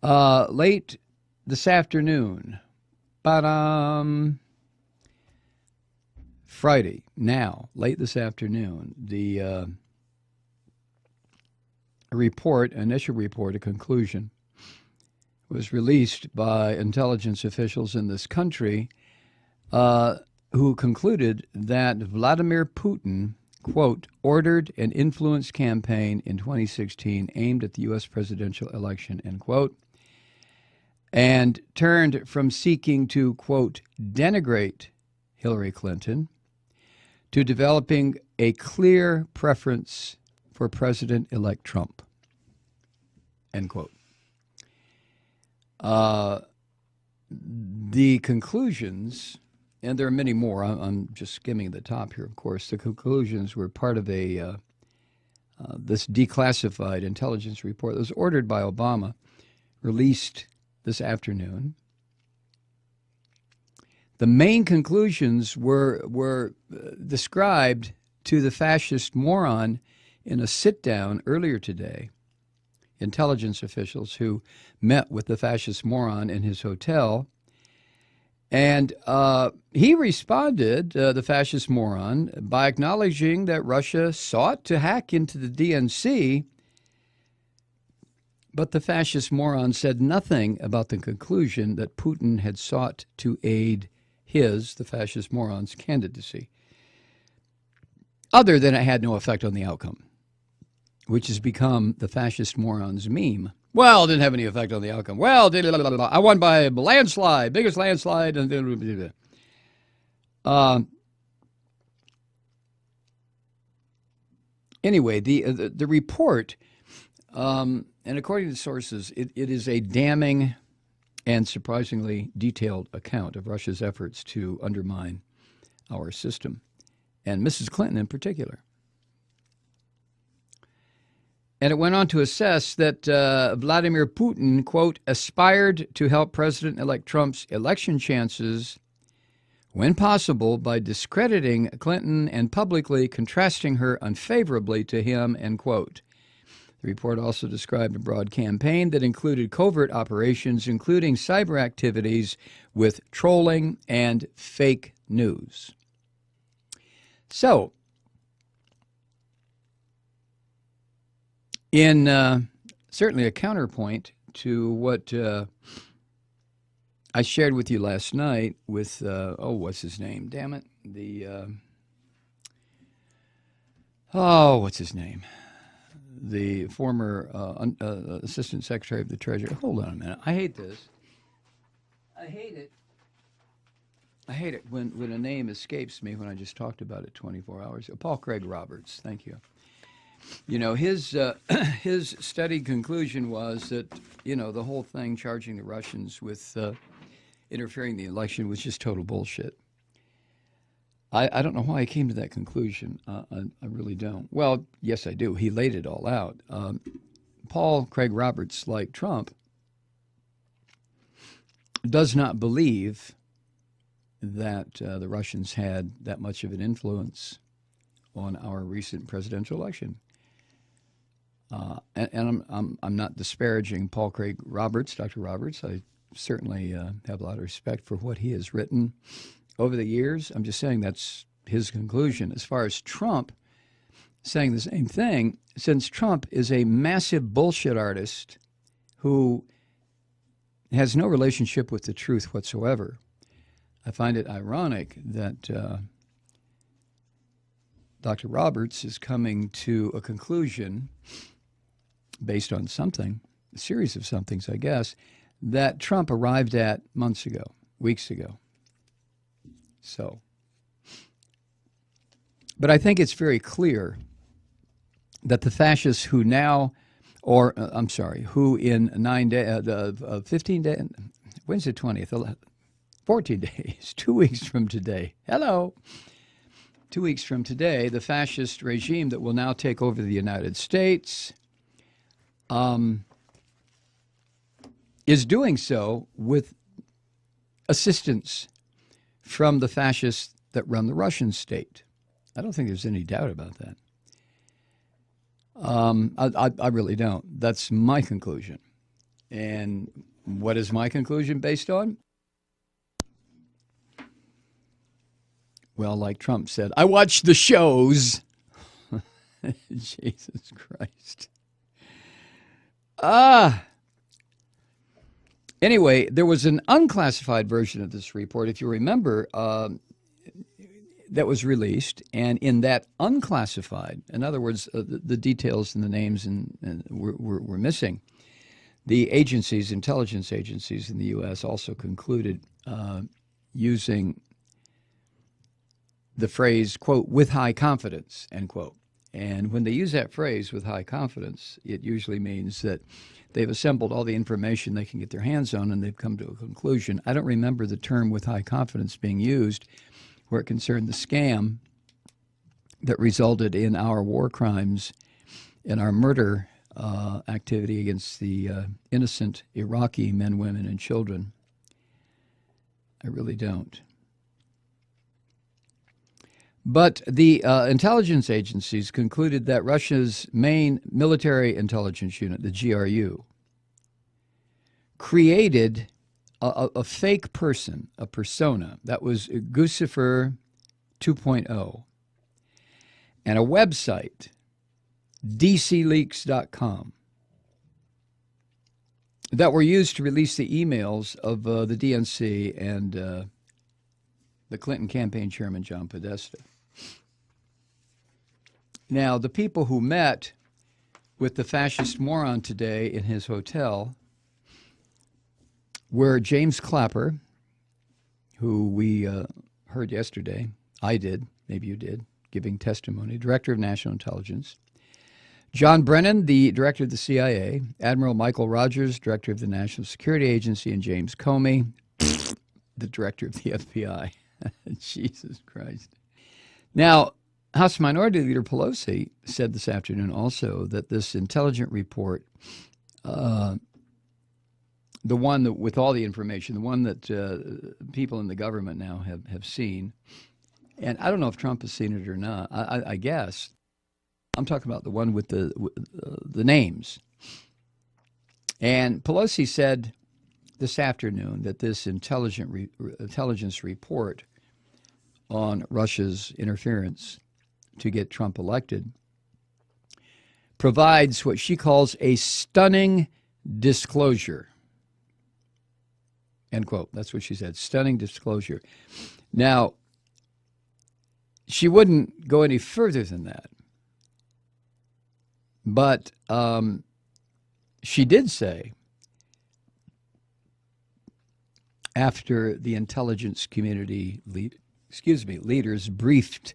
Late this afternoon, but Friday, now, late this afternoon, the initial report, a conclusion, was released by intelligence officials in this country who concluded that Vladimir Putin, quote, ordered an influence campaign in 2016 aimed at the U.S. presidential election, end quote, and turned from seeking to, quote, denigrate Hillary Clinton to developing a clear preference for President-elect Trump, end quote. The conclusions, and there are many more, I'm just skimming the top here, of course, the conclusions were part of this declassified intelligence report that was ordered by Obama, released this afternoon. The main conclusions were described to the fascist moron in a sit-down earlier today. Intelligence officials who met with the fascist moron in his hotel. And he responded, the fascist moron, by acknowledging that Russia sought to hack into the DNC. But the fascist moron said nothing about the conclusion that Putin had sought to aid the fascist moron's, candidacy, other than it had no effect on the outcome, which has become the fascist moron's meme. Well, it didn't have any effect on the outcome. Well, I won by a landslide, biggest landslide. Anyway, the report, and according to sources, it is a damning and surprisingly detailed account of Russia's efforts to undermine our system, and Mrs. Clinton in particular. And it went on to assess that Vladimir Putin, quote, aspired to help President-elect Trump's election chances when possible by discrediting Clinton and publicly contrasting her unfavorably to him, end quote. The report also described a broad campaign that included covert operations, including cyber activities with trolling and fake news. So, in certainly a counterpoint to what I shared with you last night with, what's his name? Damn it. What's his name? The former Assistant Secretary of the Treasury. Hold on a minute. I hate this. I hate it. I hate it when a name escapes me when I just talked about it 24 hours ago. Paul Craig Roberts. Thank you. You know, his studied conclusion was that, the whole thing charging the Russians with interfering in the election was just total bullshit. I don't know why he came to that conclusion. I really don't. Well, yes, I do. He laid it all out. Paul Craig Roberts, like Trump, does not believe that the Russians had that much of an influence on our recent presidential election. And I'm not disparaging Paul Craig Roberts, Dr. Roberts. I certainly have a lot of respect for what he has written over the years. I'm just saying that's his conclusion. As far as Trump saying the same thing, since Trump is a massive bullshit artist who has no relationship with the truth whatsoever, I find it ironic that Dr. Roberts is coming to a conclusion based on something, a series of somethings, I guess, that Trump arrived at months ago, weeks ago. So, but I think it's very clear that the fascists who now, who in 9 days, 15 days, when's the 20th? 14 days, 2 weeks from today. Hello. 2 weeks from today, the fascist regime that will now take over the United States is doing so with assistance from the fascists that run the Russian state. I don't think there's any doubt about that. I really don't. That's my conclusion. And what is my conclusion based on? Well, like Trump said, I watch the shows. Jesus Christ. Anyway, there was an unclassified version of this report, if you remember, that was released. And in that unclassified, in other words, the details and the names were missing. The agencies, intelligence agencies in the U.S. also concluded using the phrase, quote, with high confidence, end quote. And when they use that phrase, with high confidence, it usually means that they've assembled all the information they can get their hands on and they've come to a conclusion. I don't remember the term with high confidence being used where it concerned the scam that resulted in our war crimes and our murder activity against the innocent Iraqi men, women, and children. I really don't. But the intelligence agencies concluded that Russia's main military intelligence unit, the GRU, created a fake person, a persona, that was Guccifer 2.0, and a website, dcleaks.com, that were used to release the emails of the DNC and the Clinton campaign chairman, John Podesta. Now, the people who met with the fascist moron today in his hotel were James Clapper, who we heard yesterday. I did, maybe you did, giving testimony, Director of National Intelligence. John Brennan, the Director of the CIA. Admiral Michael Rogers, Director of the National Security Agency. And James Comey, the Director of the FBI. Jesus Christ. Now, House Minority Leader Pelosi said this afternoon also that this intelligence report, the one that, with all the information, the one that people in the government now have seen, and I don't know if Trump has seen it or not, I guess. I'm talking about the one with the names. And Pelosi said this afternoon that this intelligence report on Russia's interference to get Trump elected provides what she calls a stunning disclosure. End quote. That's what she said, stunning disclosure. Now, she wouldn't go any further than that. But she did say, after the intelligence community leaders briefed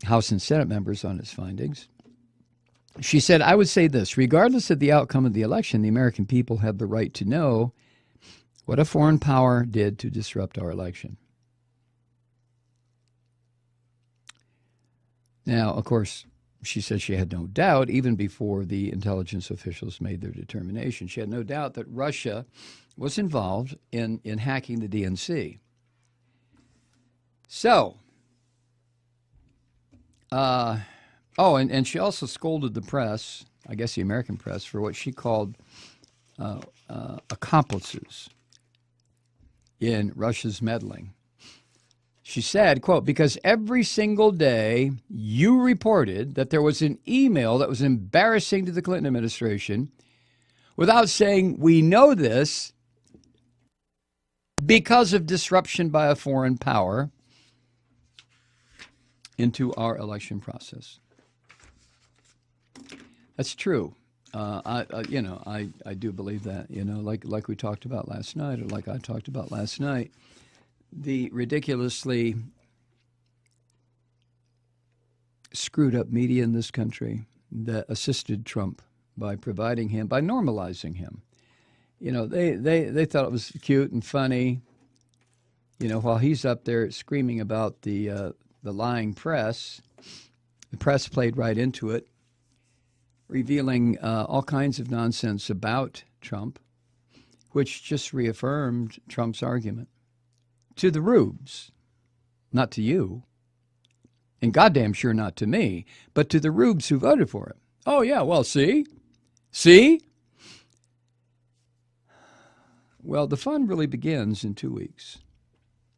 House and Senate members on its findings, she said, I would say this, regardless of the outcome of the election, the American people have the right to know what a foreign power did to disrupt our election. Now, of course, she said she had no doubt, even before the intelligence officials made their determination, she had no doubt that Russia was involved in hacking the DNC. So, and she also scolded the press, I guess the American press, for what she called accomplices in Russia's meddling. She said, quote, because every single day you reported that there was an email that was embarrassing to the Clinton administration without saying, we know this because of disruption by a foreign power into our election process. That's true. I do believe that, like we talked about last night, or like I talked about last night, the ridiculously screwed up media in this country that assisted Trump by normalizing him. They thought it was cute and funny, while he's up there screaming about the lying press. The press played right into it, revealing all kinds of nonsense about Trump, which just reaffirmed Trump's argument. To the rubes, not to you, and goddamn sure not to me, but to the rubes who voted for him. Oh, yeah, well, see? Well, the fun really begins in 2 weeks.